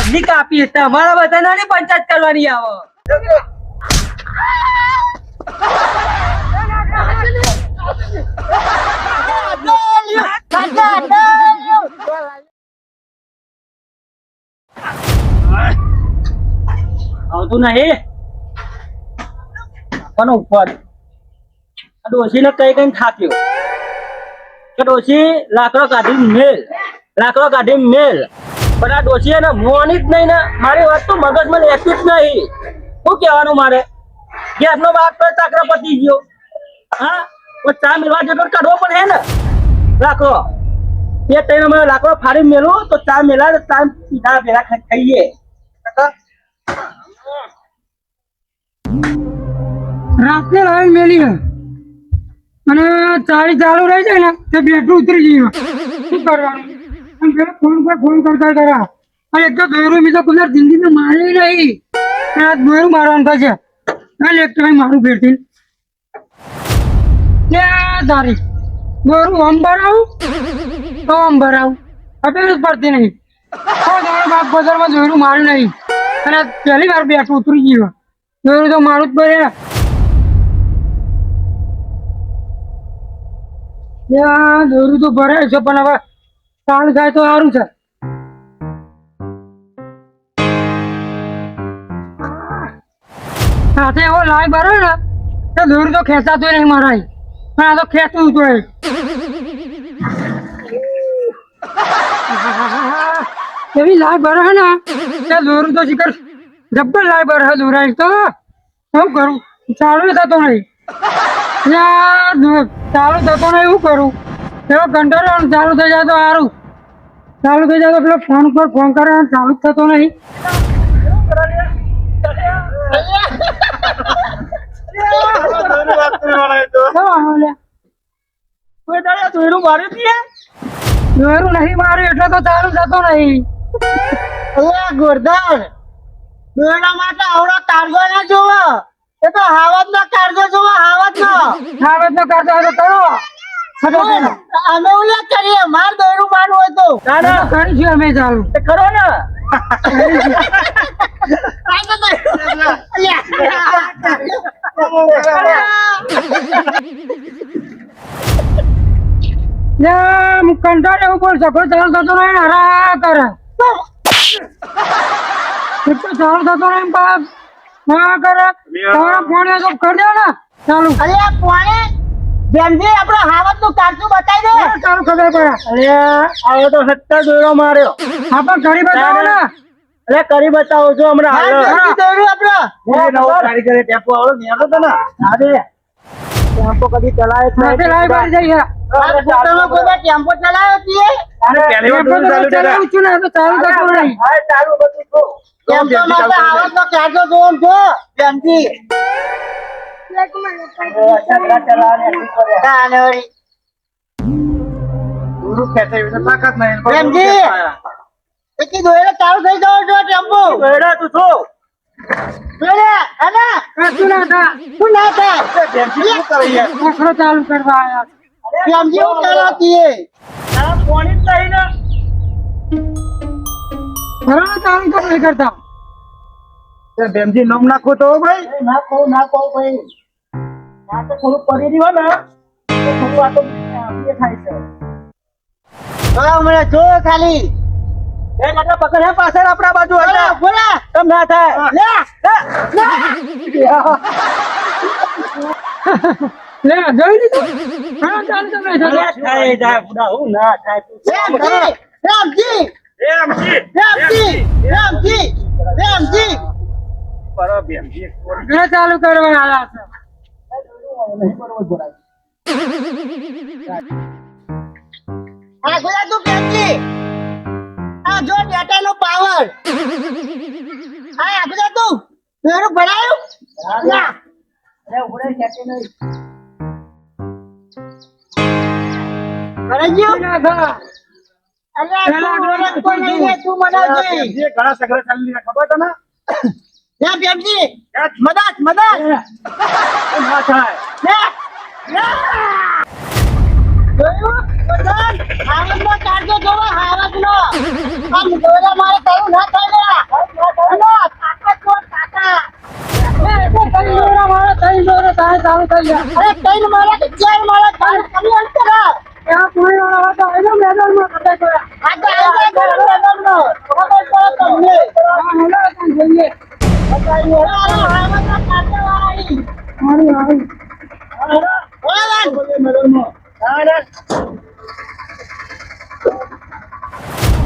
આમની કાપી તમારા બધાની પંચાયત કરવાની આવે. આવતું નહીં કોનો ઉપર ડોસી ને કઈ કઈ થાક્યો કે ડોસી લાકડો કાઢી મેલ પણ આ ડોસી એને મોની જ નહીં ને મારી વાત તો મગજમાં લેતી જ નહીં. શું કહેવાનું મારે ગેસ નો બાપ તો ચાકરો પતી ગયો. હા ચા મેળવા જેટલો કાઢવો પડે ને લાકડો એ ત્રણ લાકડો ફાડી મેલું તો ચા મેલા ચા પીધા ભેગા ખાઈએ. રાત્રે લાઈન મેલી અને ચાલી ચાલુ રહી જાય ને તે બેટરી ઉતરી જઈએ. શું કરવાનું ફોન પર ફોન કરતા કરા અને એક તો દોરું બીજો કુદર જિંદગીમાં મારી નહીં દોરું મારવાનું થશે. એક તો મારું ફેરથી તારી દોરું આમ ભરાવું તો આમ ભરાવું ખબર જ પડતી નહીં. બાપ બજારમાં દોરું માર્યું નહીં અને પહેલી વાર બેઠું ઉતરી ગયું. દોરું તો મારું જ પડે. દોરું તો ભરાય છે પણ હવે સારું થાય તો સારું છે. સાથે એવો લાઈ ભરે ને તો દોરું તો ખેંચાતો નહીં મારાય પણ આ તો ખેંચવું તો એવી લાઈ ભરે ને તે દોરું તો શીખર જબ્બર લાઈ ભરે દોરાય તો શું કરું ચાલુ થતો નહીં. ચાલુ થતો નહીં એવું કરું એવો કંટ્રોલ ચાલુ થઈ જાય તો સારું. ચાલુ થઈ જાય તો પેલો ફોન પર ફોન કરે ચાલુ જ થતો નહીં. દોરું નહીં માર્યું એટલે તો ચાલુ થતો નહીં. ગોરધન દોરડા માટે આવડો કાર્ગો ના જોવો એ તો હાવત નો કાર્ગો જોવો હાવત નો કરતો હોય તો કરો. અમે ઉલ્લેખ કરીએ માર દોરું મારવું હોય તો કરીશું અમે ચાલુ કરો ને. કંટાળ એવું બોલ સફળ ચાલુ થતો નહીં હરા કરે ચાલુ થતો નહીં બાપ હા કરે તમારા ફોન તો કરી દો ને ચાલુ. અલ્યા પોણે જેમથી આપણો હાવત નું કાચું બતાવી દે ચાલુ ખબર પડે. હવે તો 70 દોરો માર્યો. હા પણ કરી બતાવો ને. અરે કરી બતાવો છો હમણાં દોરું આપડે કારીગરે ટેમ્પો આવડો નેડો તો ને આદે ટેમ્પો કદી ચલાવે જ નહીં. લાઈ ભરી જઈએ ટેમ્પો ચલાવ્યો છીએ ચાલુ છું ને તો ચાલુ થતો નહીં. ચાલુ બધું તો ટેમ્પો માટે હાવત નો કાચો જોમ છો જેમથી ચાલુ થઈ જાવ છો ટેમ્પો તું છો ચાલુ કરવા આવ્યા કરતા બેમજી નમ નાખો તો ભાઈ નાખો ભાઈ આ તો થોડું પડી રહ્યો ને તો થોડું આ તો થાય છે. હમણાં જો ખાલી એક આટલા પકડ હે પાછળ આપણા બાજુ હતા બોલા તમ ના થાય લે જોઈ લીધું. હા ચાલુ તમે થાય જાય બુડા હું ના થાય રામજી ચાલુ કરવા આવ્યા છે. જો ડેટા નો પાવર તું ભરાયું ઘણા સગરા ચાલી ખબર તને મદદ ના થાય હાવજનો કાઢજો જોવા હાવજનો આમ જોયા મારે કરું ના થાય ને હલો કાકા કોણ કાકા તઈ દોરા મારો તઈ દોરા તારે ચાલુ થઈ ગયા અરે કઈ મારા કે ચાર મારા કામ કમી અંતર ત્યાં પૂરી વાળા તો આજો મેદાનમાં કટે ગયા આજે મેદાનનો ખબર પડે તમને હેલો ત્યાં જઈએ હાવજનો કાઢજો આવી મારી આવી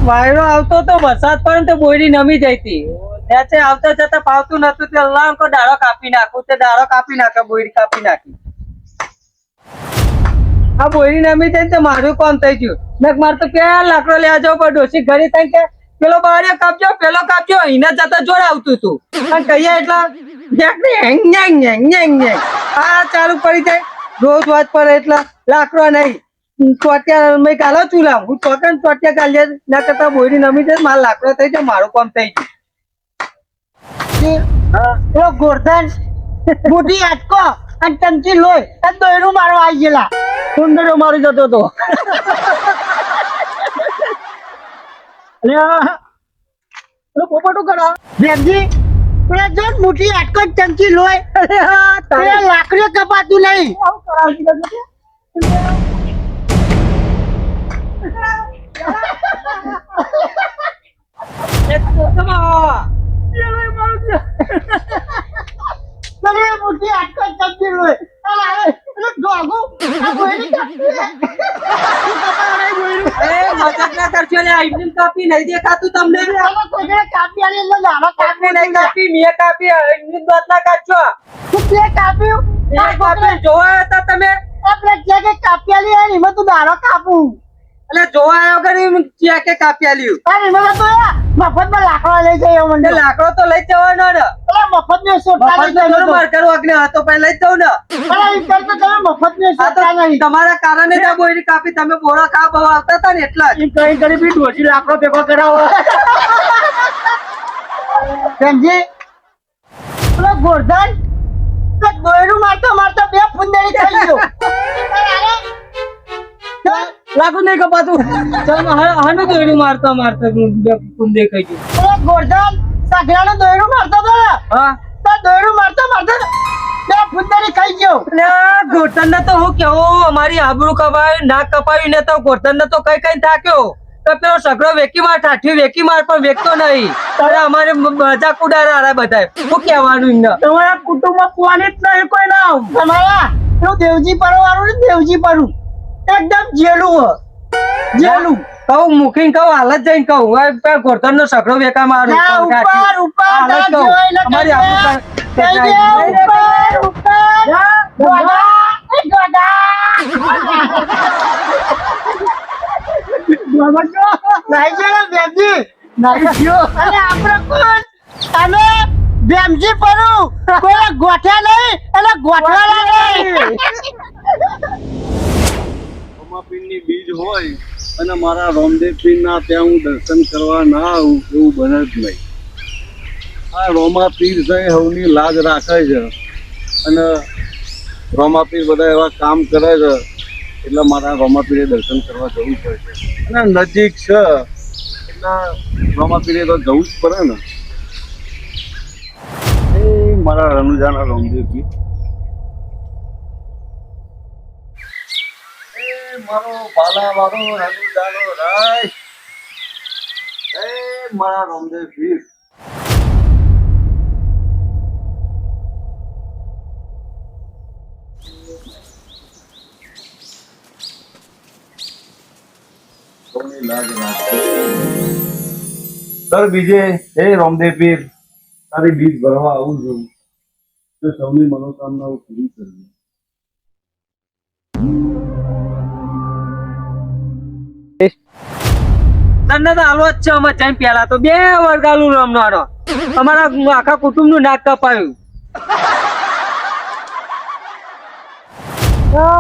વાયરો આવતો તો વરસાદ પડે ને તો બોયડી નમી જઈ હતી ત્યાં આવતા જતા ફાવતું નતું તે લાંકો ડાળો કાપી નાખું તે ડાળો કાપી નાખે બોયડી કાપી નાખી આ બોયડી નમી જઈ તો મારું કામ થઈ ગયું મેં મારે તો ક્યાં લાકડો લેવા જવો પણ ડોસી ઘરે થાય કે પેલો બાળિયો કાપજો પેલો કાપજો એના જતા જોર આવતું હતું અને કહીએ એટલા આ ચાલુ પડી જાય રોજ વાત પડે એટલા લાકડો નહીં ચોટિયા મેં ગાલો ચૂલા હું ચોટન ચોટિયા ગાલીએ ના કરતા બોયડી નમી જાય મારો લાકડો થઈ જાય મારું કામ થઈ પેલો ગોરધન મોટી આટકો અને ટંકી લોહી અને દોયરું મારવા આવી ગયેલા સુંદરો મારી જતો હતો અરે પેલો પોપટું કરો બેનજી પેલા જો ને મોટી આટકો ને ટંકી લોહી અરે હા પેલા લાકડીઓ કપાતું નહીં આવું કરાવતી નથી. તમે મોટી આટકો ને ટંકી લોહી પેલો ડોગો આ બોયડી કાપી મજાક ના કરશો લે આઈસ્ક્રીમ કાપી નહીં દેખાતું તમને આમાં કોઈને કાપી આલી એટલે નાનો કાપી નહીં કાપી મેં કાપી આઈસ્ક્રીમ વાત ના કાઢશો તું તે કાપ્યું મેં કાપી જોવા હતા તમે આપણે જે કે કાપી આલી હોય ને એમાં તું દારો કાપું એટલે જોવા આવ્યો કરી ચેકે કે કાપી આલ્યું અરે એમાં તો મફતમાં લાકડા લઈ જાય તે મને લાકડો તો લઈ જવાનો ને અરે મફત ને સોટા લઈ જાય મફત માર કરો અગ્નિ હતો પહેલા લઈ જાઉં ને અરે એ કરતો તમે મફત ને આ તો સોટા નહીં તમારા કારણે જ આ બોયડી કાપી તમે બોરા ખા બહુ આવતા હતા ને એટલા જ એમ કઈ કરી બી ડોસી લાકડો ભેગો કરાવો સમજી પેલો ગોરધન તો દોયરું મારતો મારતો બે ફુંદરી થઈ ગયો લાકડું નહીં કપાતું ચાલ હાનું દોયડું મારતા મારતા કુંદે કહી ગયું પેલો ગોરધન સાગરાનો દોયરું મારતો હતો ને હા તો દોયરું મારતો મારતો બે ફુંદરી થઈ ગયો ગોરધન ને તો હું કેવું અમારી આબરૂ કપાયું નાક કપાયું ને તો ગોરધન ને તો કઈ કઈ થાક્યો તો પેલો સગડો વેકી માર ઠાઠ્યું વેકી માર પણ વેકતો નહીં તારે અમારે મજાક ઉડાડ્યા બધા શું કહેવાનું એમને તમારા કુટુંબમાં કોની જ નહીં કોઈ નામ તમારા પેલું દેવજી પરો વાળું ને દેવજી પરું એકદમ જેલું હ જેલું કહું મૂકીને કહું હાલત જઈને કહું ગોરધન નો સગડો વેકા મારું જા ઉપર ઉપર હાલત જા કહું. જોઈ લે અમારી આબરૂ કઈ દે ઉપર ઉપર ગોડા એ ગોડા નાઈ ગયો બેમજી નાઈ ગયો અને આપણે કોણ તમે બેમજી પરું કોઈ ગોઠ્યા નહીં અને ગોઠવાના નહીં રોમાપીરની બીજ હોય અને મારા રોમદેવ પીરના ત્યાં હું દર્શન કરવા ના આવું એવું બને જ નહીં આ રોમાપીર છે સૌની લાજ રાખે છે અને રોમાપીર બધા એવા કામ કરે છે એટલે મારા રોમાપીરે દર્શન કરવા જવું પડશે અને નજીક છે એટલે રોમાપીરે તો જવું જ પડે ને એ મારા રનુજાના રોમદેવ પીર મારો બાલા વાળો રનુજાનો રાય એ મારા રોમદેવ પીર સૌની લાજ રાખે સર બીજે હે રોમદેવ પીર તારી બીજ ભરવા આવું છું તો સૌની મનોકામનાઓ પૂરી કરવી તને તો હાલો જ છે અમારે જઈને પેલા તો 2 વર્ગાલું રમવાનો અમારા આખા કુટુંબ નું નાક કપાયું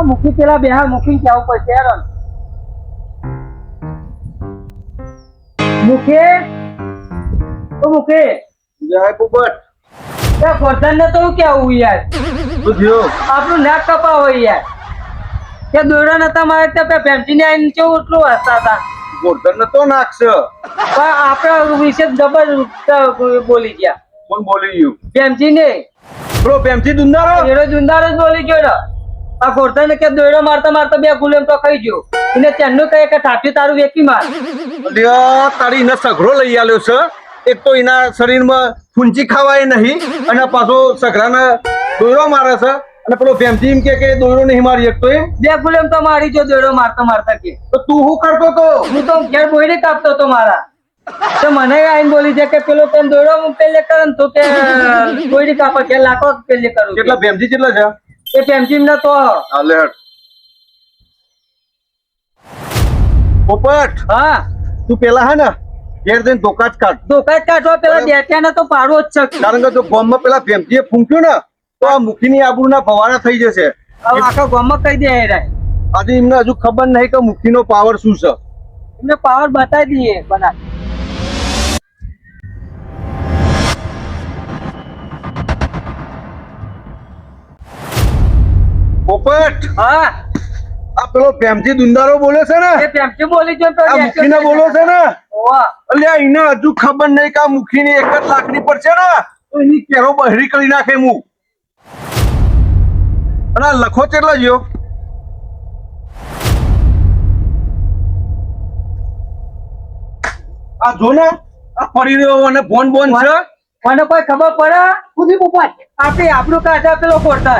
મૂકી પેલા બેહા મૂકી કેવું પડશે હેરાન મૂકે તો મૂકે જય પોપટ ગોરધન ને તો કેવું યાર શું થયું આપણું નાક કપાવો યાર કે દોયડા નતા મારે તે ફેમસી ને આઈને કેવું એટલું હસતા હતા ગોરધન તો નાખશે પણ આપણા વિશે જબર બોલી ગયા કોણ બોલી ગયું ફેમસી ને પેલો પ્રેમથી દુંદારો એનો જુંદાર જ બોલી ગયો ને આ ગોરધન ને કે દોયડો મારતા મારતા બે ગુલેમ તો ખાઈ ગયો એને ત્યાંનું કહે કે ઠાઠી તારું વેકી માર અલ્યા તારી એને સઘળો લઈ આલ્યો છે એક તો એના શરીરમાં ફૂંચી ખાવાય નહીં અને પાછો સઘરાને દોયરો મારે છે અને પેલો પ્રેમથી એમ કે દોયરો નહીં મારી શકતો એમ બે ગુલેમ તો મારી જો દોયડો મારતા મારતા કે તો તું શું કરતો તો હું તો ઘેર બોયડી કાપતો હતો મારા તો મને આઈને બોલી છે કે પેલો તેમ દોયડો હું પેલે કરે ને તો કે બોયડી કાપે કે લાખો પેલે કરું કેટલા પ્રેમથી કેટલા છે એ ફેમસી ને તો હાલે હટ પોપટ હા તું પેલા હે ને ઘેર જઈને ધોકા જ કાઢ ધોકા જ કાઢવા પેલા દેખ્યા તો પાડવો જ છે કારણ કે જો બોમ્બમાં પેલા પ્રેમથી ફૂંક્યું ને તો આ મુખીની આબરૂના ભવાડા થઈ જશે હવે આખા ગામમાં કહી દે હેરાય આજે એમને હજુ ખબર નહીં કે મુખીનો પાવર શું છે એમને પાવર બતાવી દઈએ બના પોપટ હા આ પેલો પ્રેમથી દુંદારો બોલે છે ને એ ફેમસી બોલી જો તો આ મુખીને બોલો છે ને ઓવા અલ્યા એને હજુ ખબર નહીં કે આ મુખીની 1 જ લાખની પર છે ને તો એની કેરો બહેરી કરી નાખે હું અને આ લખો કેટલા જ્યો આ જો ને આ પડી રહ્યો અને બોન છે મને કોઈ ખબર પડે ખુદી પોપટ આપે આપણું કાઢા પેલો ખોરતા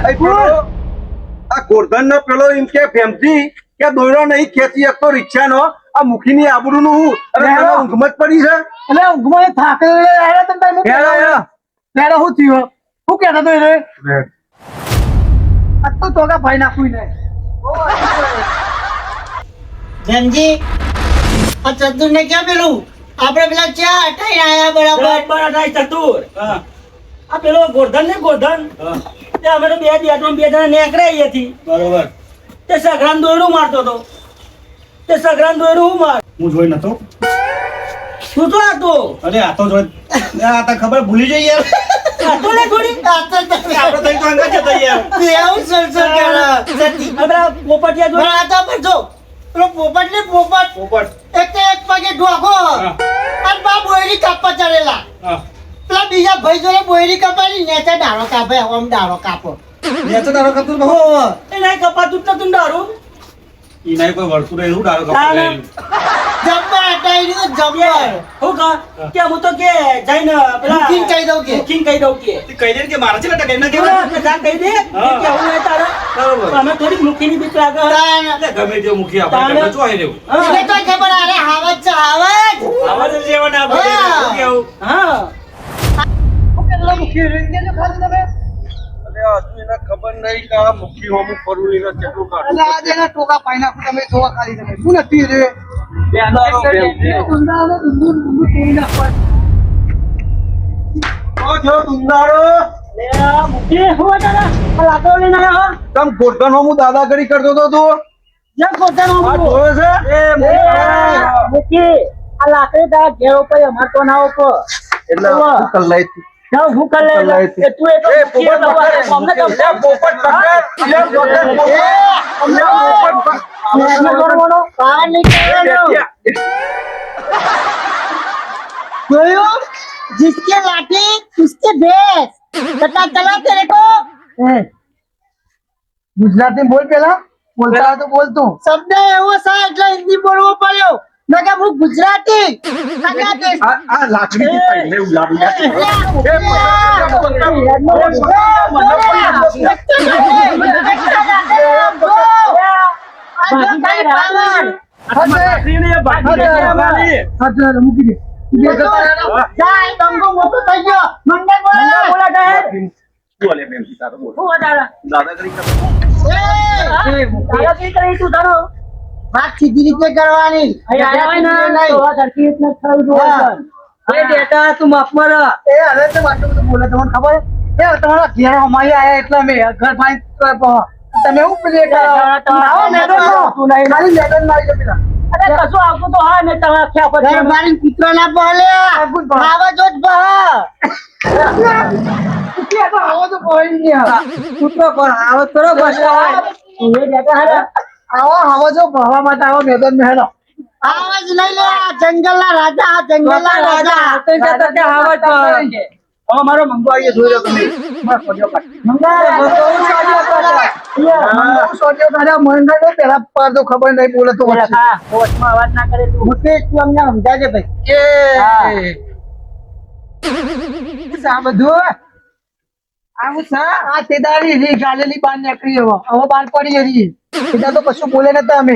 આ ગોરધન નો પેલો એમ કે ફેમથી કે દોયડો નહીં ખેંચી શકતો રિક્ષા નો આ મુખીની આબરૂનું હું અને તને ઊંઘમાં જ પડી છે એટલે ઊંઘમાં થાકેલો આવ્યા તમે હું ત્યારે શું થયું શું કહેતા તો એને આ તો ટોકા ભાઈ નાખું ને ધનજી આ ચતુર ને ક્યાં પેલું આપણે પેલા ચા હટાઈ આયા બરાબર ચતુર આ પેલો ગોરધન ને ગોરધન તે અમે તો બે જણા નેકળ્યા અહીંયાથી બરોબર તે સગરાન દોયડું મારતો હતો તે સગરાન દોયડું હું માર હું જોઈ નતો શું તો હતો અરે આ તો જોઈ આ તો ખબર ભૂલી જઈ યાર હતો ને થોડી આપણે તઈ તો અંગત જતા યાર એવું સલસલ કરે સતી આપડા પોપટિયા પણ જોડે આ તો પણ જો પેલો પોપટ ને પોપટ પોપટ એક તો એક પગે ઢોકો અને બા બોયરી કાપવા ચડેલા હા પેલા બીજા ભાઈ જોડે બોયરી કપાડી નેચે ડાળો કાપે આમ ડાળો કાપો નેચો દારો કતું બહુ એ નહીં કપાતું જ નતું દારૂ ઈ નહીં કોઈ વળતું નહીં હું દારો ના, ના. જબ્બર હટાઈ દીધું જબ્બર હું કે હું તો કે જઈને પેલા મુખીને કહી દઉં કે. મુખીને કહી દઉં કે કહી દે કે મારા છે ને ટકે ના જા કહી દે કે કેવું નહીં તારે બરોબર. અમે થોડીક મુખીની બીક લાગે તાન. એટલે ગમે તે મુખી આપણે ઘરમાં જોઈ લેવું હા. એને તો ખબર અરે હાવજ છે હાવજ આવા જ જેવાને આપણે હા. શું કેવું હા કેટલા મુખી રહી ગયા ખાલી તમે અરે હજુ એને ખબર નહીં કે આ મુખી હોમું ફરવું એને કેટલું કાઢું એટલે આજે એના ટોકા પાઈ નાખું તમે જોવા ખાલી તમે શું નથી રે બેનારો પ્રેમથી. દુંદાળો દુંદુર દુંદુર તોડી નાખવા ઓ જો દુંદારો લે આ મુખી હું તારા આ લાકડો લઈને આવ્યો તમ ગોરધન હોમું દાદાગીરી કરતો તો તું જા પોતાનો આ જોયો છે મુખી આ લાકડી તારા ઘેર ઉપર અમાર તો ના ઉપર એટલે હું કર લઈ તી. જાવ હું કર લે લઈ તી. એ તું એટલો એ મુખી પોપટ હતો, પકડ. અમને તો એ પોપટ પકડ. એ પોપટ પકડ. અમને પોપટ પકડ. અમને કરવાનો બહાર નીકળવાનો જોયું जिसके लाठी उसके भैंस पता चला तेरे को ગુજરાતી બોલ પેલા બોલતા હોય તો બોલ તું શબ્દ એવો છે એટલે હિન્દી બોલવો પડ્યો નકર હું ગુજરાતી અને આ દેશ આ લાકડીથી પહેલે એવું લાગે. મૂકી દે જાય દંગો મોટો થઈ ગયો મંડળ બોલા બોલે પ્રેમથી તારો બોલ. હું વધારે દાદાગીરી કરે. તારા કઈ કરી તું તારો વાત સીધી રીતે કરવાની અહીં આવ્યા હોય ને તો આ ધરતી રીતના જ થવું જોઈએ. એ બેટા તું માફ મર એ હવે તો આટલું બધું બોલે તમને ખબર છે એ તમારા ઘેર અમારી આયા એટલે અમે ઘર પાણી તમે હું પેલી આવો મેદાનમાં તું નહીં મારી મેદાન મારી દે પેલા અરે કશું આવતું તો હા ને તમે આખ્યા ઘર પછી મારી કૂતરો ના બોલે ખાવા જો જ બહ તું તો આવો તો કોઈ નહીં આવે. કૂતરો પર આવત કરો બસ એ બેટા હારા આવો આવો જો ભવા માટે આવો મેદાન માં હેડો આવાજ લઈ લે આ જંગલના રાજા આ જંગલના રાજા તો કે તો કે આવા જ હવે મારો મંગો આવીએ જોઈ લો તમે બસ પડ્યો પાછો. મંગા પેલા પર તો ખબર નહીં બોલે તો પેલા ખા, હોશમાં અવાજ ના કરે તું. મુકેશ તું અમને સમજાજે ભાઈ આ બધું આવું સા આ તેદારી રી ગાલેલી બાર નીકળી હવે બાર પડી રહી સીધા તો કશું બોલે નતા અમે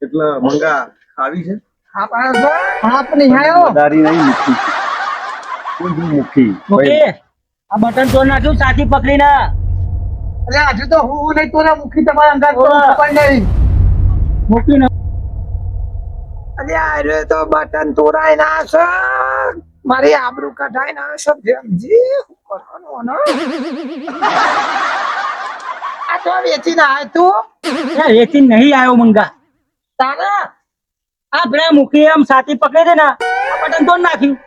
એટલે મંગા ખાવી છે આ પાડો હાથ નહીં આયો વધારી નહીં મુખી ઊંધું મુખી મૂકી. આ બટન તોડ નાખ્યું સાથી પકડીને. એટલે હજુ તો હું નહીં તો ના મુખી તમારા અંગાત તો ઓવા. ખબર નહીં મૂકીને. અરે આ રે તો બટન તોરાય ના છે મારી આબરૂ કઢાય ના છે ભેમજી શું કરવાનું ને આ તો વેચી ના આય તું એ રેતી નહીં આવ્યો મંગા. તારા આપણે મૂકી એમ સાથી પકડી દે ને આ બટન તોડ નાખ્યું.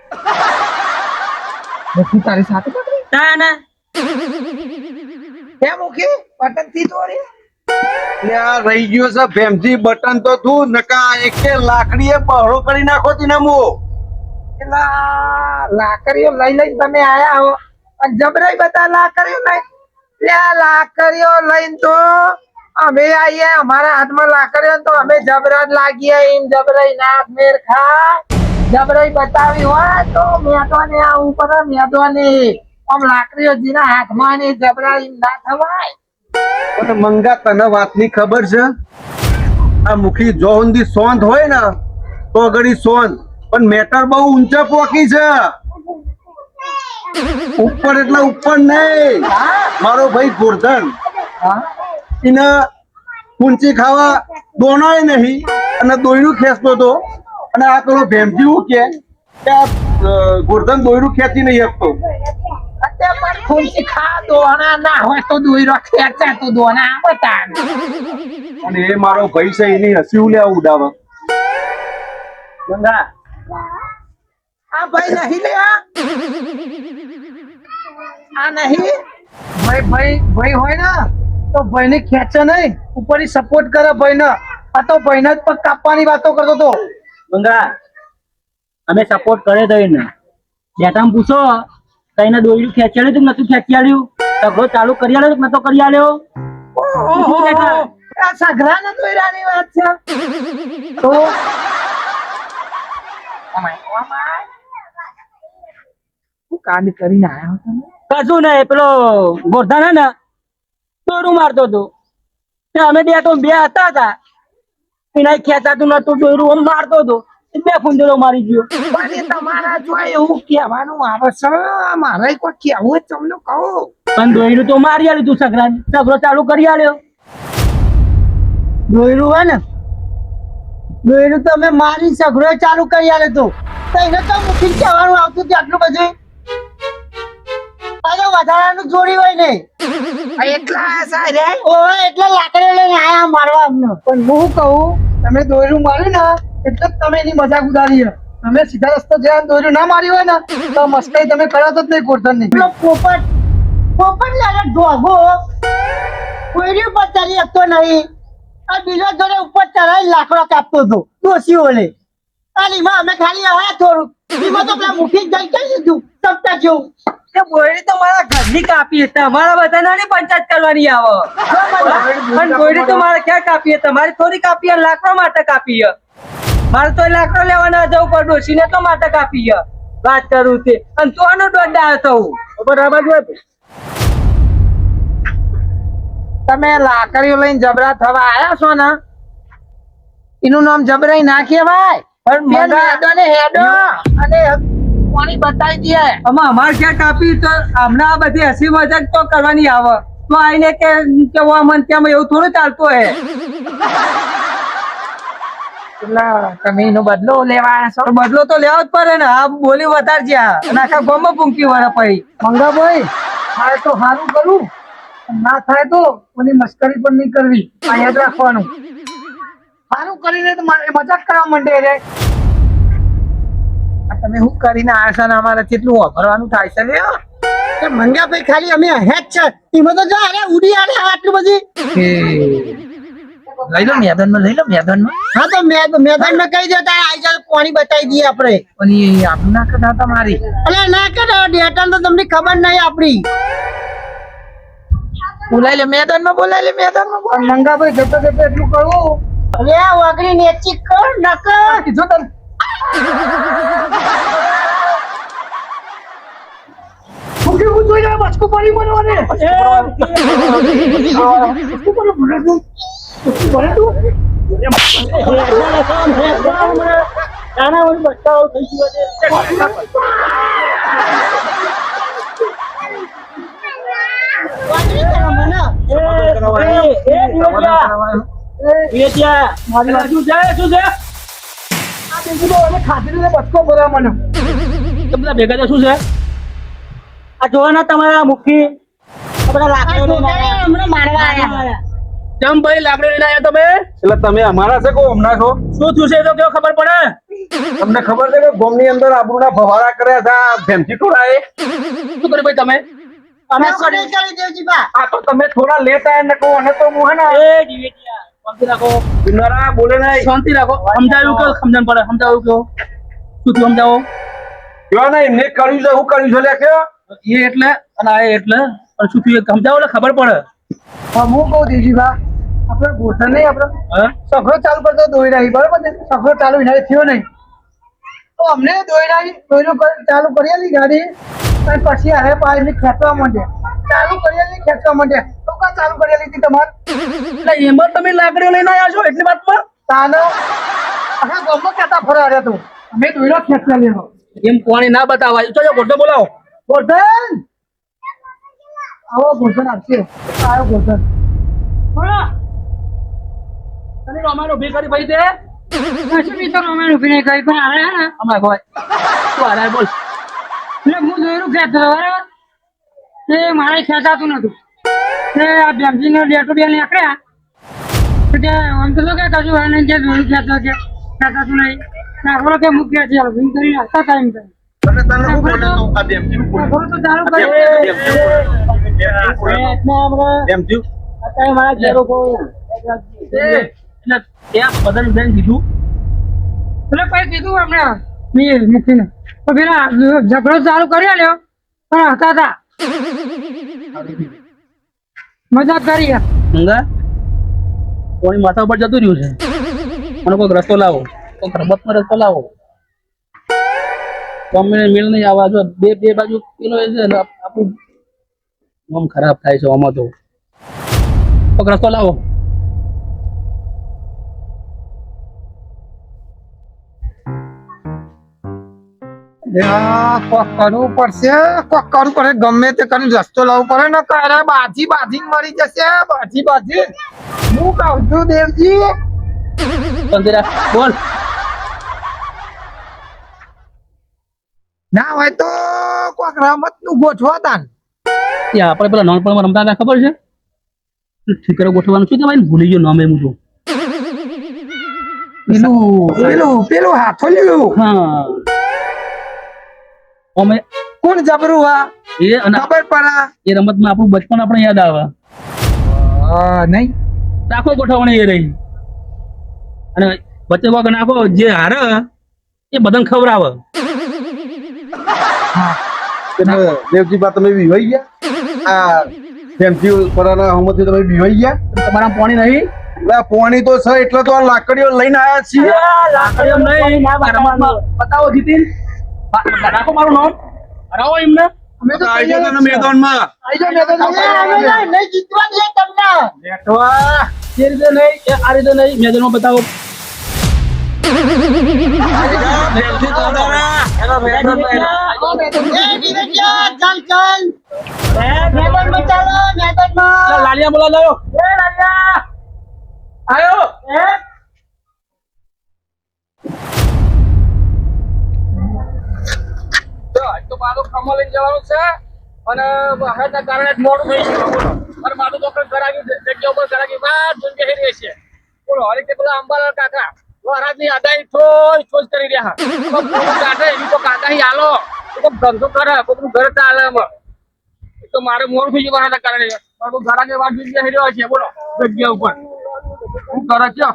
મુખી તારી સાથે પકડી તા ને હે મુખી બટન થી તોરી ત્યાં રહી ગયો છે ભેમજી બટન તો તું નકા એકે લાકડીએ બહળો કરી નાખો તીને મો એલા લાકડીઓ લઈ લઈને તમે આયા હો અને જબરાઈ બધા લાકડીઓ લઈ લ્યા લાકડીઓ લઈને તો અમે આઈએ અમારા હાથમાં લાકડીઓ તો અમે જબરા જ લાગીએ એમ જબરાઈ નાક મેર ખા જબરાઈ બતાવી હોય તો મેદો ને આ ઉપર મેદો ને આમ લાકડીઓ જીના હાથમાં ને જબરા એમ ના થવાય પણ મંગા તને વાતની ખબર છે આ મુખી જો ઊંધી સોંત હોય ને તો ઘડી સોંત પણ મેટર બહુ ઊંચા પોકી છે ઉપર એટલે ઉપર નહીં મારો ભાઈ ગોરધન એને ઊંચી ખાવા દોણાય નહીં અને દોયડું ખેંચતો હતો અને આ પેલો ભેમજી હું કે આ ગોરધન દોયડું ખેંચી નહીં શકતો અત્યારે પણ ખુરશી ખા દોણા ના હોય તો દોયરો ખેંચે તો દોણા બતા અને એ મારો ભાઈ છે એની હસી ઉલ્યા ઉડાવે મંગા. આ ભાઈ નહીં લે આ નહીં ભાઈ હોય ને તો ભાઈ ને ખેંચે નહીં ઉપર સપોર્ટ કરે ભાઈ ને આ તો ભાઈ ને જ પગ કાપવાની વાતો કરતો તો મંગા અમે સપોર્ટ કરે તો એને બેટામાં પૂછો કઈને દોયડું ખેંચાડ્યું તું નતું ખેંચાડ્યું સગડો ચાલુ કરી આલ્યો નતો કરી આલ્યો. આ સઘરા ને દોયરાની વાત છે તો હું કાંડ કરીને આયા હતો કશું નહીં પેલો ગોરધન હે ને દોયડું મારતો હતો તે અમે બે હતા એના ખેંચાતું નતું દોયડું આમ મારતો હતો એ બે ફૂંદડો મારી ગયો. પણ એ તમારા જો એવું કહેવાનું આવે છે મારે કોઈ કેવું જ તમને કહું પણ દોયડું તો મારી આલ્યું તું સગરાને સગડો ચાલુ કરી આલ્યો. દોયડું હોય ને દોયડું તો અમે મારી સગડો ચાલુ કરી આલે તો એને તો મૂકી કહેવાનું આવતું હતું આટલું બધું આ તો વધારાનું જોડી હોય ને એટલા સારે ઓવે એટલે લાકડી લઈને આયા મારવા અમને પણ હું કહું તમે દોયરું માર્યું ને એટલે જ તમે એની મજાક ઉડાડી છે. તમે સીધા રસ્તે જ્યાં દોયરું ના માર્યું હોય ને તો મસ્તી તમે કરત જ નહીં ગોરધન ની પેલો પોપટ લાગે ઢોગો કોઈની ઉપર ચડી શકતો નહીં આ બીજો જોડે ઉપર ચડાવી લાકડો કાપતો હતો ડોસી ઓલે અને એમાં અમે ખાલી આવ્યા થોડું એમાં તો પેલા મુઠી જ જઈ કઈ દીધું સપ્તા જેવું એ બોયડી તો મારા ઘરની કાપી છે તમારા બધાની પંચાયત કરવાની આવે પણ બોયડી તો મારે ક્યાં કાપી છે તમારી થોડી કાપી છે લાકડો માટે કાપી છે મારે તો લાકડો લેવા ના જવું પડે ડોશીને તો માટે કાપી છે વાત કરું તે અને તો આનો દોડા થવું બરાબર હોય તમે લાકડીઓ લઈને જબરા થવા આયા છો ને એનું નામ જબરાઈ નાખીએ ભાઈ પણ હેડો ને હેડો અને પાણી બતાવી દે આમાં અમારે ક્યાં કાપી તો હમણાં આ બધી હસી મજાક તો કરવાની આવે તો આઈને કે મન ત્યાં એવું થોડું ચાલતું હે એટલે તમે એનો બદલો લેવા આવ્યા છો તો બદલો તો લેવો જ પડે ને આ બોલી વધારે જ્યાં અને આખા ગોમાં પૂંકી વળે પછી મંગાભાઈ મારે તો સારું કરું ના થાય તો કોની મસ્કરી પણ નહીં કરવી આ યાદ રાખવાનું સારું કરીને તો મારે મજાક કરવા માંડે રે આ તમે શું કરીને આવ્યા છો ને અમારે કેટલું વાપરવાનું થાય છે લે એ મંગાભાઈ ખાલી અમે હેડ છે એમાં તો જો અરે ઉડી આલે આટલું બધી લઈ લો મેદાનમાં લઈ લો મેદાનમાં હા તો મેદાનમાં કહી દો તારે આઈ જાવ પાણી બતાવી દઈએ આપણે પણ એ આપણું ના કદા તમારી અરે ના કરો ડેટા તો તમને ખબર નહીં આપણી બોલાય લે મેદાનમાં મંગાભાઈ જતો જતો એટલું કરવું અરે આ વાગડી નેચી કર નકર કીધું તને મુખી હું જોઈ રહ્યા બચકો પાણી બનવાને વાગડી કરો મને બચકો ભરવા મને ભેગા શું છે આ જોવાના તમારા મુખી આપણા લાકડો લઈને આયા. હમણાં મારવા આયા કેમ ભાઈ લાકડો લઈને આયા તમે એટલે તમે અમારા છે કો હમણાં છો શું થયું છે એ તો કેવો ખબર પડે તમને ખબર છે કે ગોમની અંદર આબરૂના ફવારા કર્યા હતા ભેમથી ટોળાએ શું કર્યું ભાઈ તમે અમે કરી દેવજી બા આ તો તમે થોડા લેટ આયા ને કહો અને તો હું હે ને એ જીવેટિયા શાંતિ રાખો કિન્નરા બોલે નહીં શાંતિ રાખો સમજાવ્યું કે સમજણ પડે સમજાવ્યું કે શું થયું સમજાવો કયો ને એમને કર્યું છે હું કર્યું છે લે કયો એ એટલે અને આ એટલે પણ શું થયું એ સમજાવો એટલે ખબર પડે હું કહું દેવજીભા આપણે ગોઠા નહીં આપણે હા સફરો ચાલુ કરતો દોઈ રહી બરોબર ને સફરો ચાલુ વિના થયો નહીં તો અમને દોઈ રહી ચાલુ કરેલી ગાડી અને પછી હવે પાછી ખેંચવા માંડ્યા ચાલુ કરેલી ખેંચવા માંડ્યા તો કા ચાલુ કરેલી હતી તમારે એટલે એમાં તમે લાકડીઓ લઈને આવ્યા છો એટલી વાતમાં તાનો આખા ગામમાં કહેતા ફરવા રહ્યા તું અમે દોયડો ખેંચવા લેવો એમ કોણી ના બતાવાય ચલો ગોઠો બોલાવો ગોઠન આવો ગોઠન આપશે આવ્યો ગોઠન બોલો તને અમારો ભી કરી ભાઈ તે કશું બી તો અમે ઉભી નહીં કરી પણ હારે હે ને અમાર ભાઈ તું હારે બોલ એટલે હું દોયરું ખેંચતો હતો બરાબર તે મારે ખેંચાતું નતું તે આ બેમજીનો ડેટો બે નીકળ્યા તો કે આમ તો કે કશું હોય નહીં કે દોયરું ખેંચાતું નહીં નાખો કે મૂક ખેંચી આલો એમ કરી નાખતા ટાઈમ કરી અને તને હું બોલે તો આ ભેમથી બોલે નાખો તો ચાલુ કરી ભેમથી અત્યારે મારા ઘેરો એટલે ત્યાં બધાને બેન કીધું એટલે પછી કીધું આપણે મેં મૂકીને તો પેલા ઝઘડો ચાલુ કરી આલ્યો પણ હતા મજાક કરી યાર મંગા કોની માથા ઉપર જતું રહ્યું છે મને કોઈક રસ્તો લાવો કોઈક રમતમાં રસ્તો લાવો ગમે મેળ નહીં આવવા જો બે બાજુ પેલો એ છે ને આપણું આમ ખરાબ થાય છે આમાં તો કોઈક રસ્તો લાવો કોક કરવું પડશે ગમે તે કરીને રસ્તો લાવવો પડે ને કરે બાજી મરી જશે બાજી હું કહું છું દેવજી શાંતિ રાખ બોલ ના હોય તો કોક રમત નું ગોઠવા તાન ત્યાં આપણે પેલા નાનપણમાં રમતા હતા ખબર છે ઠીકરો ગોઠવવાનું શું કહેવાય ને ભૂલી ગયો નામ એમ છું પેલું હાથોલિયું હા અમે કોણ જબરું હા એ અને ખબર પડે એ રમતમાં આપણું બચપન આપણે યાદ આવે નહીં રાખો ગોઠવણી એ રહી અને વચ્ચે વગર નાખો જે હારે એ બધાને ખવડાવે દેવજી બા તમે બીવાઈ ગયા આ ભેમથી પરાના હમથી તમે બીવાઈ ગયા તમારા પાણી નહીં એટલે પોણી તો છે એટલે તો આ લાકડીઓ લઈને આયા છીએ લાકડીઓ નહીં રમતમાં બતાવો જીતીન રાખો મારું નામ હરાવો એમને અમે તો આઈ જાઓ તમે મેદાનમાં આઈ જાઓ નહીં જીતવા દે તમને બેઠવા એ રીતે નહીં આ રીતે નહીં મેદાનમાં બતાવો ભેમથી દોડાના એનો ચાલ મેદાનમાં ચાલો મેદાનમાં લાલિયા બોલા લાયો એ લાલિયા આયો તો મારું ખમો લઈને જવાનું છે અને વરસાદના કારણે મોડું થઈ ગયું બોલો અને મારું તો ઘર આવી જગ્યા ઉપર ઘર આવી વાત જોઈને બેસી રહી છે બોલો હરે કે પેલા અંબાલાલ કાકા વરસાદની આગાહી થોજ કરી રહ્યા કાઢે એની તો કાકા હાલો તો ધંધો કરે કોઈનું ઘર ચાલે એમાં તો મારે મોડું થઈ ગયું વરસાદના કારણે મારું ઘર આગળ વાત જોઈને બેસી રહ્યો છે બોલો જગ્યા ઉપર શું કરો છો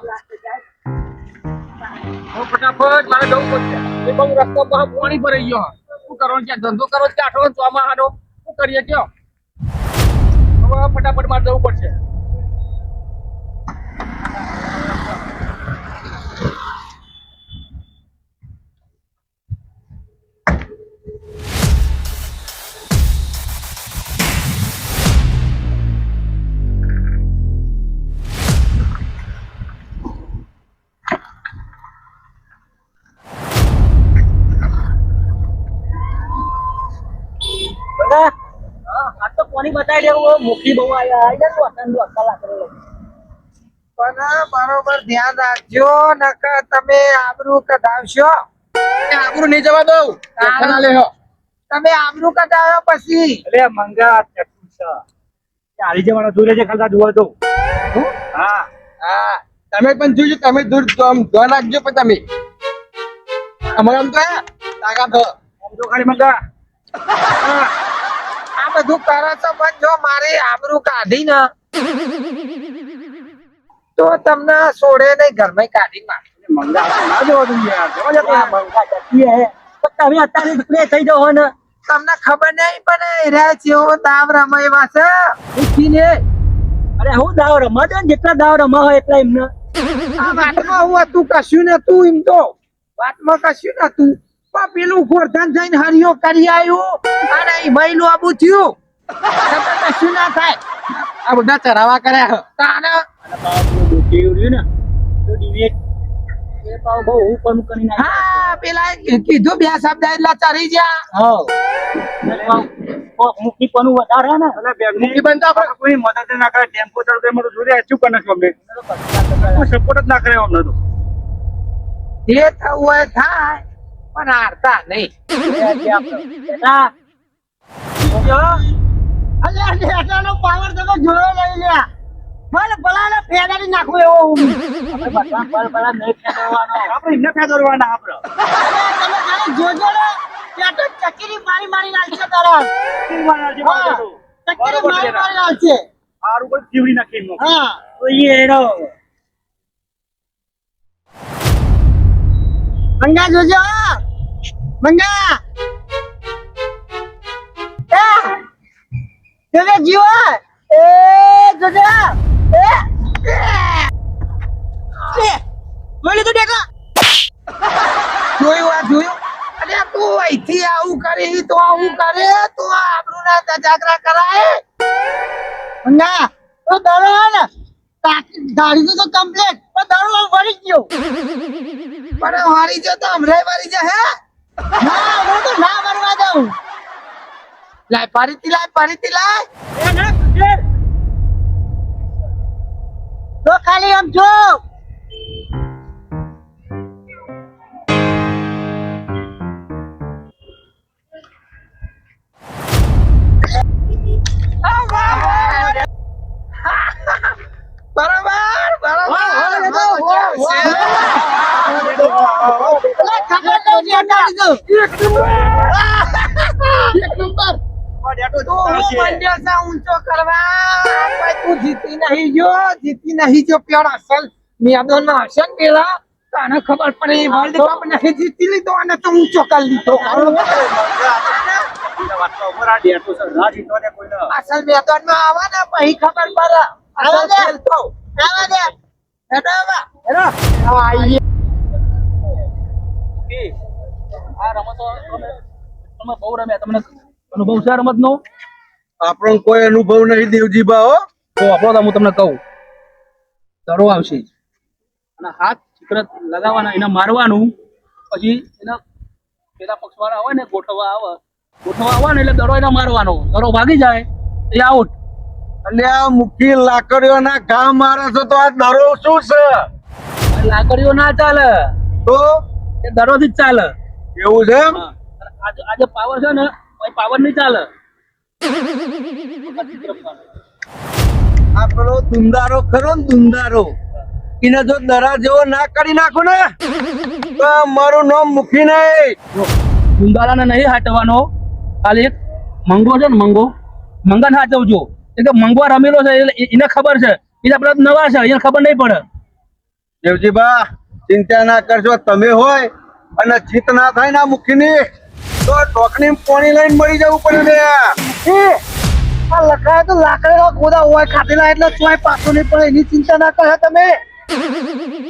ફટાફટ મારે જવું પડશે એ બહુ રસ્તો બહુ પાણી ભરાઈ ગયો શું કરવાનું છે ધંધો કરો કે આઠો ચોમાહાનો શું કરીએ કયો હવે ફટાફટ મારે જવું પડશે બધા આ તો કોની બતાવી દેવું મુખી બહુ આયા આઈ જાય તો અસન લાખ પણ બરોબર ધ્યાન રાખજો નકર તમે આબરૂ કઢાવશો આબરૂ નહીં જવા દઉં દેખાના લે હો તમે આબરૂ કઢાવ્યો પછી અરે મંગા ચટુ છે ચાલી જવાનો દૂર છે ખાલી જોવા દો હા હા તમે પણ જોજો તમે દૂર ધ્યાન રાખજો પણ તમે અમારે આમ તો તાકાત હો આમ તો ખાલી મંગા આ બધું કરો છો પણ જો મારી આબરૂ કાઢી ને તો તમને છોડે નહીં ઘરમાં કાઢી માં મંગા ના જોવા દઉં યાર જવા જતો મંગા જતી હે પણ તમે અત્યારે નીકળે થઈ જાઓ ને તમને ખબર નહીં પણ રે જેવો દાવ રમાય છે ઉઠીને અરે હું દાવ રમવા દે ને જેટલા દાવ રમવા હોય એટલા એમને આ વાતમાં હું હતું કશું નતું એમ તો વાતમાં કશું નતું પણ પેલું ગોરધન જઈને હરિયો કરી આવ્યું અને એ મહિલું આબુ થયું તમે કશું ના થાય આ બધા ચરાવા કર્યા તાને એ પાવ બહુ ઉપર કરી નાખે હા પેલા કીધું બે શબ્દ એટલે ચરી જા મુખી પણ વધારે ને અને બેગની મુખી બંધ આપણે કોઈ મદદ ના કરે ટેમ્પો ચાલુ કરે તો જોડે અચૂક કરી નાખ્યો અમને કોઈ સપોર્ટ જ ના કરે અમને તો જે થવું હોય થાય પણ હારતા નહીં અલ્યા નેતાનો પાવર તમે જોયો નહીં લ્યા મને ભલાને ફેડાડી નાખું એવો હું આપણે એમને ફેરવવાના આપણે તમે ખાલી જોજો ને ત્યાં તો ચકીરી મારી મારી નાખશે તારા હા, ચકીરી મારી મારી નાખશે સારું કોઈ જીવડી નાખી એમનો. હા તો એનો મંગા જોજો મંગા તમે જીવો એ જોજો બોલી તો દેખો જોયું આ જોયું અને તું અહીંથી આવું કરી તો આવું કરે તો આબરૂ ના તજાગરા કરાય મંગા તો દરો ને દાઢી તો કમ્પ્લીટ પણ દરો વળી ગયો પણ વારી જો તો હમણાં વારી જા હે ના હું તો ના મરવા દઉં લાય ફરીથી લાય તો ખાલી આમ જો બરાબર ખબર નહીં દેખાડી દઉં. તો હું મંડ્યો છે ઊંચો કરવા કોઈ તું જીતી નહીં જો પ્યોર અસલ મેદાનમાં હશે ને પેલા તને ખબર પડે વર્લ્ડ કપ નહીં જીતી લીધો અને તો ઊંચો કરી લીધો અસલ મેદાનમાં આવે ને પછી ખબર પડે આવા દે. ખેલતો આવા દે. હેડો હવે. આ રમતો તમે બહુ રમ્યા તમને અનુભવ છે રમત નો આપણો કોઈ અનુભવ નહીં દેવજીબા હો તો આપણો હું તમને કહું દડો આવશે અને હાથ ચિત્ર લગાવવાના એને મારવાનું પછી એના પેલા પક્ષવાળા હોય ને ગોઠવવા આવે ને એટલે દડો એને મારવાનો દડો ભાગી જાય એ આઉટ અને આ મુખી લાકડીઓના ઘા મારે છે તો આ દરો શું છે લાકડીઓ ના ચાલે તો એ દડોથી જ ચાલે એવું છે એમ? હા. આજે પાવર છે ને પાવર નહીં ચાલે આ પેલો દુંદારો ખરો ને દુંદારો એને જો દરા જેવો ના કરી નાખો ને તો મારું નામ મુખી નહીં ગુંદાલાને નહીં હાટવાનો ખાલી એક મંગો છે ને મંગાને હાચવજો એટલે કે મંગવા રમેલો છે એટલે એને ખબર છે બીજા બધા નવા છે અહીંયા ખબર નહીં પડે. દેવજીબા ચિંતા ના કરજો, તમે હોય અને જીત ના થાય ને મુખીની તો ટોકની પાણી લઈને મળી જવું પડે ને. આ લખાય તો લાકડા ગોદા હોય ખાધેલા એટલે ચોય પાછો નહીં પડે એની ચિંતા ના કરે તમે.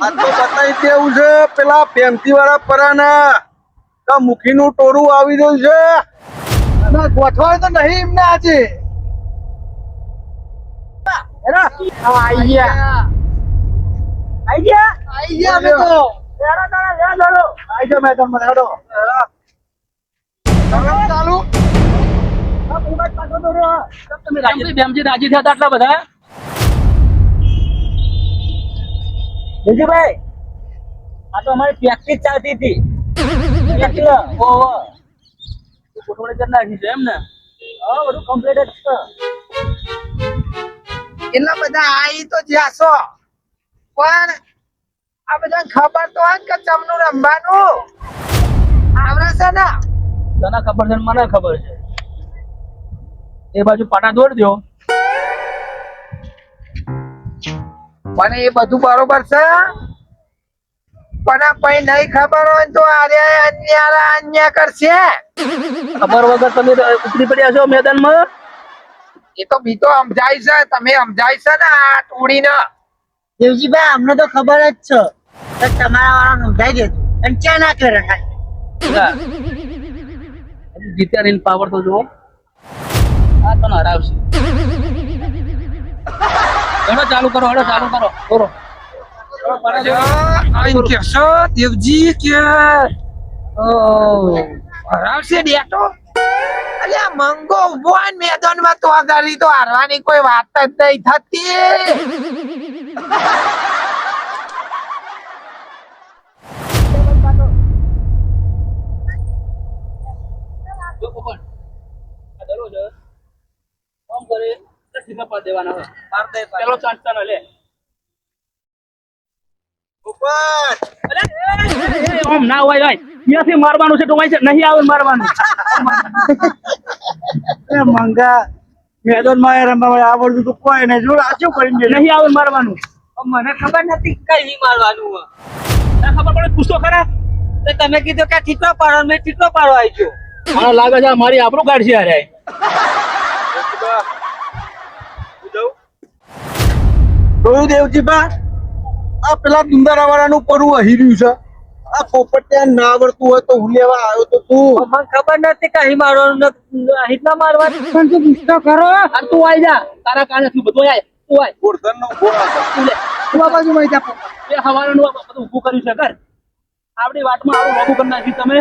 આ તો બતાવી દેવું છે પેલા પેમતી વાળા પરાના મુખીનું ટોરું આવી રહ્યું છે. ના ગોઠવાય તો નહીં એમને આજે. આઈ ગયા અમે તો. આઈ જાઓ મેદાનમાં હેડો. ચાલુ તમે રાજી થયા હતા આટલા બધા? વિજયભાઈ, આ તો અમારી પ્રેક્ટિસ ચાલતી હતી. ગોઠવણી કરી નાખી છે એમ ને? હા, બધું કમ્પ્લીટ જ છે. એટલા બધા આઈ તો જ્યાં છો પણ આ બધા ખબર તો હોય કે ચમનું રમવાનું આવડે છે ને. તને ખબર છે ને મને ખબર છે. એ બાજુ પાટા દોડ દો. મને એ બધું બરોબર છે પણ આ પછી નહીં ખબર હોય તો અન્ય કરશે. ખબર વગર તમે ઉતરી પડ્યા છો મેદાનમાં. એ તો બી તો સમજાય છે, તમે સમજાય છે ને આ ટોળીને. દેવજીભાઈ અમને તો ખબર જ છે તમારા વાળા સમજાઈ દેજો અને ચા ના કરે રખાય. જીત્યા રહીને પાવર તો જુઓ. આ તને હરાવશે. હેડો ચાલુ કરો, હેડો ચાલુ કરો. બોલો. કેશો દેવજી કે હરાવશે ડેટો. અલ્યા મંગો ઉભો હોય મેદાનમાં તો આગળ તો હારવાની કોઈ વાત જ નહીં થતી. જો પોપટ, આ દરો છે. કામ કરે તો સીધા પાડ દેવાના હોય. પાડ દે. પેલો ચાન્સ તને લે. ઓમ ના હોય ભાઈ. અહીંયાથી મારવાનું છે તો નહીં આવે મારવાનું. મંગા મેદાનમાં રમવા આવડતું તો કોઈ નહીં. જોડ આ શું કરીને નહીં આવે મારવાનું. મને ખબર નથી કઈ મારવાનું હોય. તને ખબર પડે પૂછતો ખરા. તો તમે કીધું કે ઠીકરો પાડો, મેં ઠીકરો પાડો આવી ગયો. મને લાગે છે મારી આબરૂ કાઢશે યાર. જોયું દેવજીબા, આ પેલા દુંદારા વાળાનું પરવું અહીર્યું છે. આ પોપટિયા ના આવડતું હોય તો હું લેવા આવ્યો તો તું. મને ખબર નથી કઈ મારવાનું અહીં ના મારવાનું. પણ તું ગુસ્સો કરો. અને તું આઈ જા. તારા કારણે થયું બધું આય. તું આય. ગોરધનનો ગોળા છે. તું લે. આ બાજુ મળી જા. એ હવારનું આ બધું ઊભું કર્યું છે કર. આપણી વાતમાં આવું લાગુ કરી નાખ્યું તમે.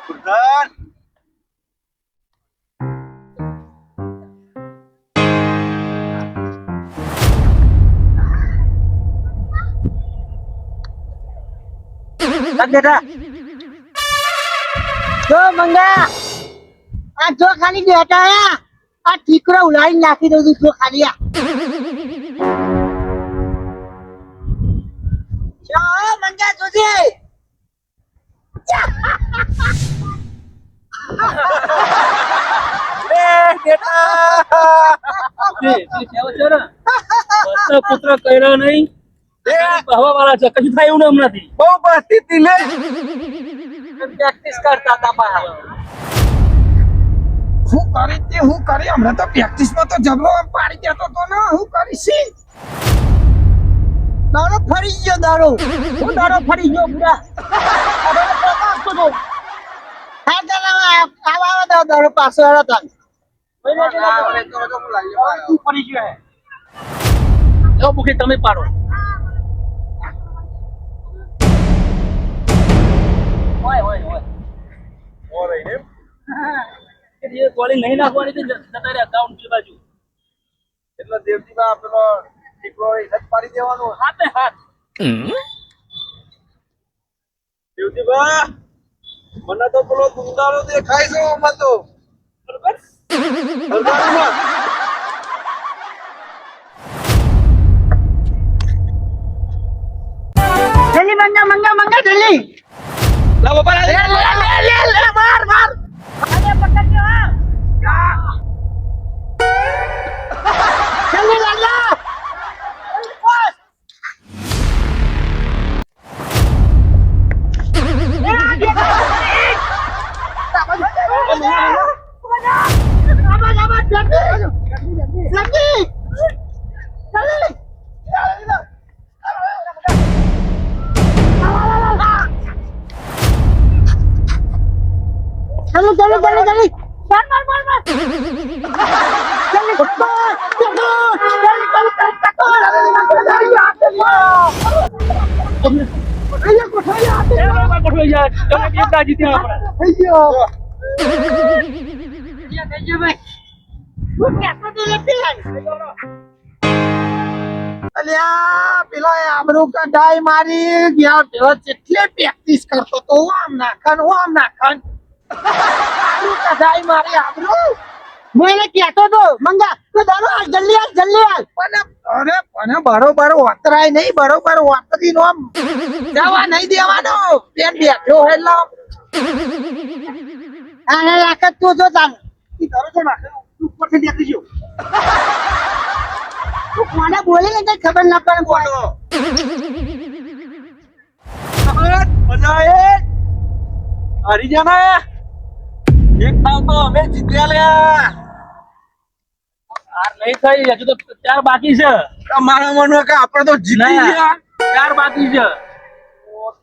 ગોરધન. જો મંગા આ જો ખાલી બેઠા આ ઠીકરો ઉલાડી નાખી દઉં છું. જો ખાલી આ મંગા જોજે. પુત્ર કર્યો નહીં. હવા વાળા છે કશું થાય એવું નથી. બહુ બસ્તી લે. પ્રેક્ટિસ કરતા હતા બહાર. હું કરી હમણાં તો પ્રેક્ટિસમાં તો જબરો પાડી દેતો તો ને. હું કરીશ દાડો ફરી ગયો. દાડો હું દાડો ફરી ગયો પૂરા. દાડો પાછો હતા પડી ગયો હે. જો મુખી તમે પાડો. ગોળી નહીં નાખવાની જતા રહ્યા ગ્રાઉન્ડ ની બાજુ. એટલે દેવજીબા પેલો દીકરો હિલત પાડી દેવાનો. હાથે હાથ. દેવજીબા મને તો પેલો દુંદારો દેખાય છે. ઓમાં તો બરોબર. હરગાડીમાં. જલ્દી મંગા જલ્દી. લાવો બાપા. માર ગોઠવાઈ જાય તમે એક દા જીત્યા આપણે થઈ ગયો થઈ ગયો ભાઈ. હું કહેતો તો નથી. અલ્યા પેલા આબરૂ કઢાઈ મારી ગયા પેલા જેટલી પ્રેક્ટિસ કરતો તો આમ નાખન આબરૂ કઢાઈ મારી આબરૂ હું એને કહેતો તો મંગા તો દારૂ આ જલ્દી આલ પણ અરે પણ બરોબર ઓતરાય નહીં બરોબર ઓતરી નો આમ જવા નહીં દેવાનો બેન બેઠો એટલે આ લાકત તું જો તાન ઈ દારૂ તો નાખે ઉપરથી દેખી જો તું કોને બોલે ને કઈ ખબર ના પડે બોલો મજા આવે હારી જાના એક ભાવ તો અમે જીત્યા લ્યા હાર નહીં થઈ હજુ તો 4 બાકી છે તમારા મનો કે આપણે તો જીતી ના. ગયા 4 બાકી છે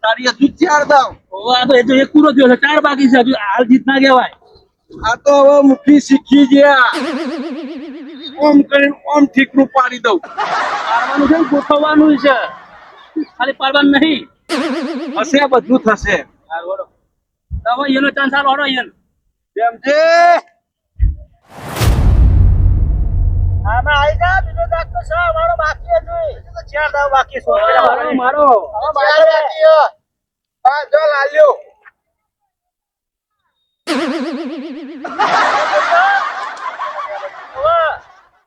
તારી હજુ 4 દાવ આ તો એ તો એક પૂરો થયો છે 4 બાકી છે હજુ હાલ જીત ના કહેવાય આ તો હવે મુઠ્ઠી શીખી ગયા ઓમ કરીને ઓમ ઠીકરું પાડી દઉં પાડવાનું છે ને ગોઠવવાનું છે ખાલી પાડવાનું નહીં હશે બધું થશે હાર વળો હવે એનો ચાન્સ હાલ વળો એને કેમ છે આમાં આઈ જા બીજો દાગ તો છે મારો બાકી હતો બીજો તો 4 દાવ બાકી છે મારો મારો હવે મારો બાકી હો હા જો લાલ્યો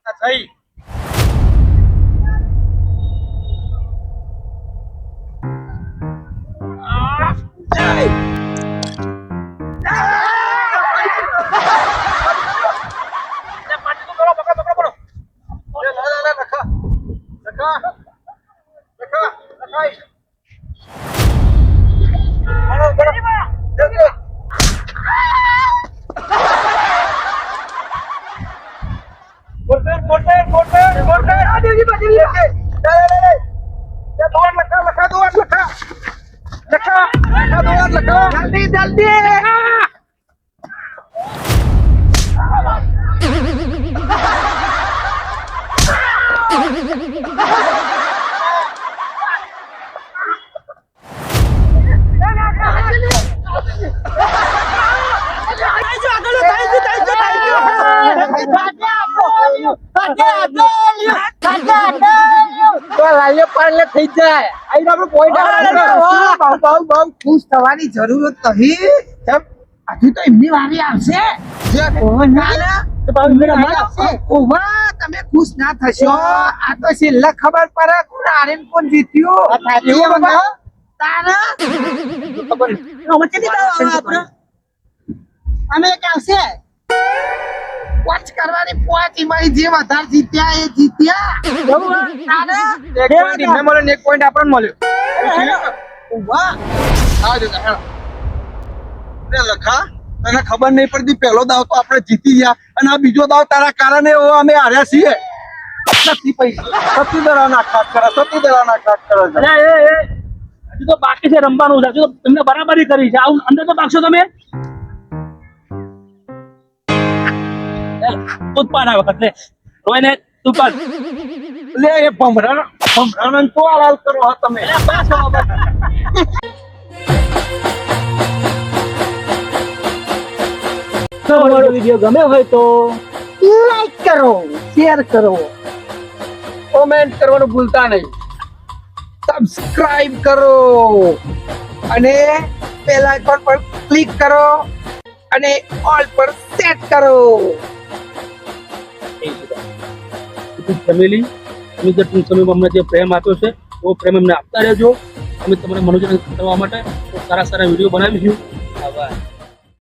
આ થઈ જલ્દી જલ્દી થઈ જાય આઈ આપણો પોઈન્ટ બહુ ખુશ થવાની જરૂરત નથી હજુ તો એમની વારી આવશે તમે ખુશ ના થશો આ તો છેલ્લે ખબર પડે કોણ હારે ને કોણ જીત્યું અમે એક આવશે વોચ કરવાની પોચ એમાં જે વધારે જીત્યા એ જીત્યા એક પોઈન્ટ આપણને મળ્યો લખા તને ખબર નહીં પડતી પહેલો દાવ તો આપણે જીતી ગયા અને આ બીજો દાવ તારા કારણે અમે હાર્યા છીએ સતીદરાના ખાટ કરે હજુ તો બાકી છે રમવાનું છે હજુ તો તમને બરાબરી કરી છે આવું અંદર તો પાકશો તમે તું પાડ આ વખત લે રોઈને તું પાડ લે એ ભમરાનો તો હાલ કરો હા તમે તો અમારો વિડીયો ગમે હોય તો લાઈક કરો શેર કરો કોમેન્ટ કરવાનું ભૂલતા નહીં સબસ્ક્રાઇબ કરો અને બેલ આઇકોન પર ક્લિક કરો અને ઓલ પર સેટ કરો ફેમિલી અમે જે ટૂંક સમયમાં અમને જે પ્રેમ આપ્યો છે એવો પ્રેમ અમને આપતા રહેજો અમે તમને મનોરંજન કરવા માટે સારા વિડીયો બનાવીશું